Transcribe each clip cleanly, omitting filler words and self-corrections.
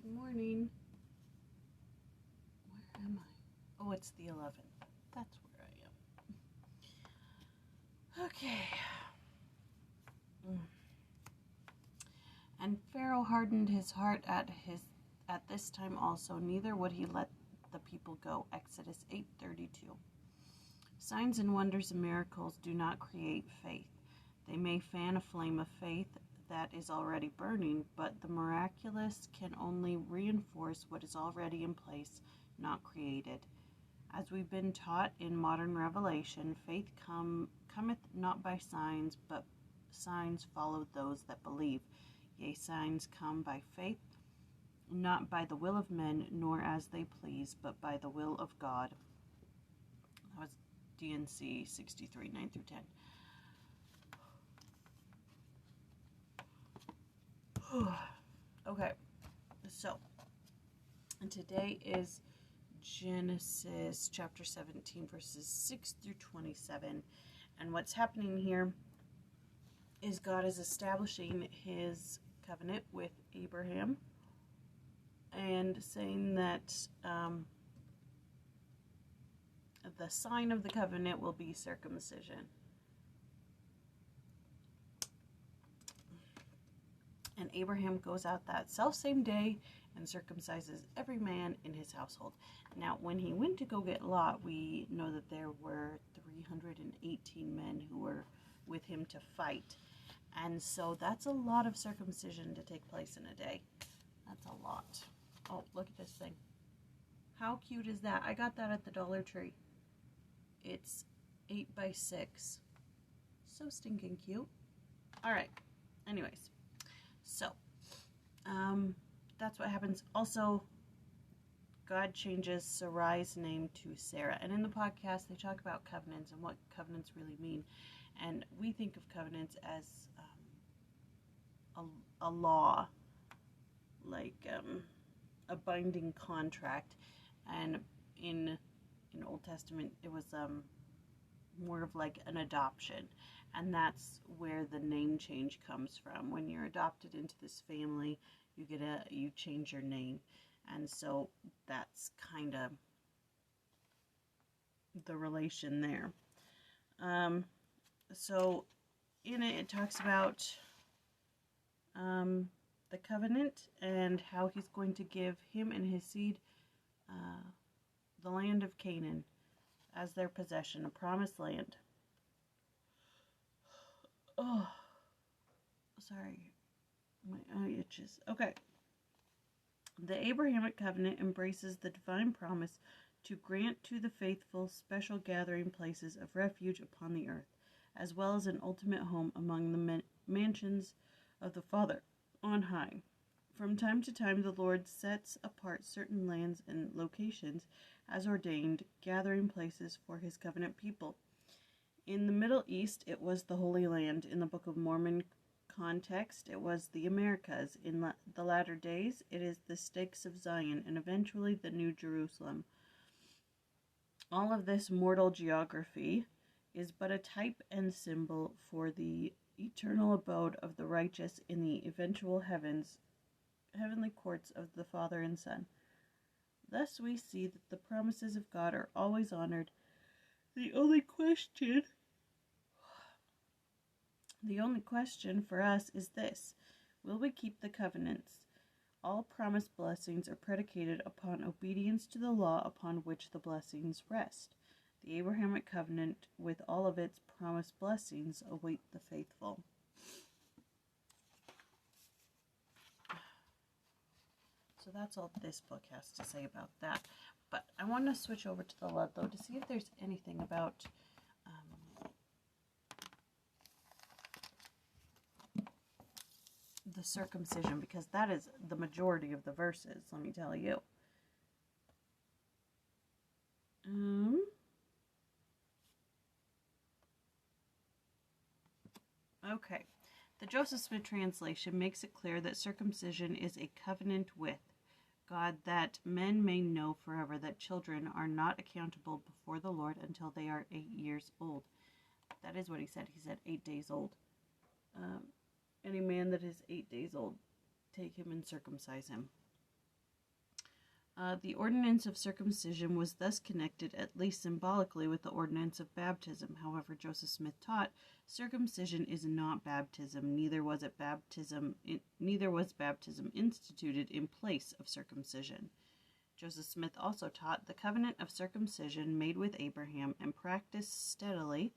Good morning. Where am I? Oh, it's the 11th. That's where I am. Okay. And Pharaoh hardened his heart at this time also, neither would he let the people go. Exodus 8:32. Signs and wonders and miracles do not create faith. They may fan a flame of faith that is already burning, but the miraculous can only reinforce what is already in place, not created. As we've been taught in modern revelation, faith cometh not by signs, but signs follow those that believe. Yea, signs come by faith, not by the will of men, nor as they please, but by the will of God. That was D&C 63, 9 through 10. Okay, so today is Genesis chapter 17, verses 6 through 27. And what's happening here is God is establishing his covenant with Abraham and saying that the sign of the covenant will be circumcision. And Abraham goes out that self-same day and circumcises every man in his household. Now, when he went to go get Lot, we know that there were 318 men who were with him to fight. And so that's a lot of circumcision to take place in a day. That's a lot. Oh, look at this thing. How cute is that? I got that at the Dollar Tree. It's 8x6. So stinking cute. All right. Anyways. So, that's what happens. Also, God changes Sarai's name to Sarah. And in the podcast, they talk about covenants and what covenants really mean. And we think of covenants as a law, like a binding contract. And in Old Testament, it was more of like an adoption. And that's where the name change comes from. When you're adopted into this family, you change your name. And so that's kind of the relation there. So in it talks about the covenant and how he's going to give him and his seed the land of Canaan as their possession, a promised land. Oh, sorry. My eye itches. Okay. The Abrahamic covenant embraces the divine promise to grant to the faithful special gathering places of refuge upon the earth, as well as an ultimate home among the mansions of the Father on high. From time to time, the Lord sets apart certain lands and locations as ordained gathering places for his covenant people. In the Middle East, it was the Holy Land. In the Book of Mormon context, it was the Americas. In the latter days, it is the stakes of Zion, and eventually the New Jerusalem. All of this mortal geography is but a type and symbol for the eternal abode of the righteous in the eventual heavenly courts of the Father and Son. Thus we see that the promises of God are always honored. The only question for us is this: will we keep the covenants? All promised blessings are predicated upon obedience to the law upon which the blessings rest. The Abrahamic covenant, with all of its promised blessings, await the faithful. So that's all this book has to say about that. But I want to switch over to the Ludlow to see if there's anything about the circumcision, because that is the majority of the verses, let me tell you. Okay. The Joseph Smith translation makes it clear that circumcision is a covenant with God, that men may know forever that children are not accountable before the Lord until they are 8 years old. That is what he said. He said 8 days old. Any man that is 8 days old, take him and circumcise him. The ordinance of circumcision was thus connected, at least symbolically, with the ordinance of baptism. However, Joseph Smith taught circumcision is not baptism. Neither was baptism instituted in place of circumcision. Joseph Smith also taught the covenant of circumcision made with Abraham and practiced steadily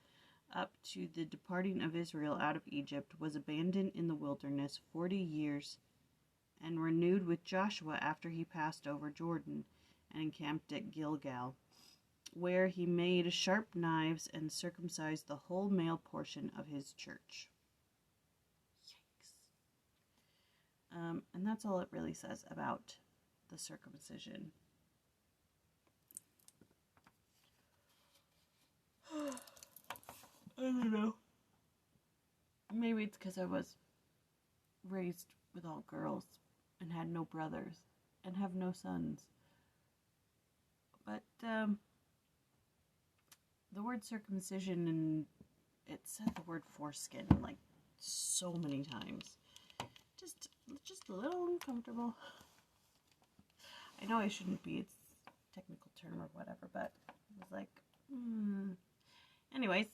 up to the departing of Israel out of Egypt was abandoned in the wilderness 40 years and renewed with Joshua after he passed over Jordan and encamped at Gilgal, where he made sharp knives and circumcised the whole male portion of his church. Yikes. And that's all it really says about the circumcision. I don't know. Maybe it's because I was raised with all girls and had no brothers and have no sons. But the word circumcision, and it said the word foreskin like so many times. Just a little uncomfortable. I know I shouldn't be, it's a technical term or whatever, but it was like, Anyways,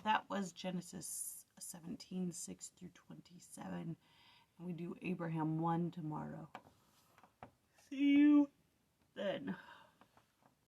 that was Genesis 17:6 through 27. And we do Abraham 1 tomorrow. See you then.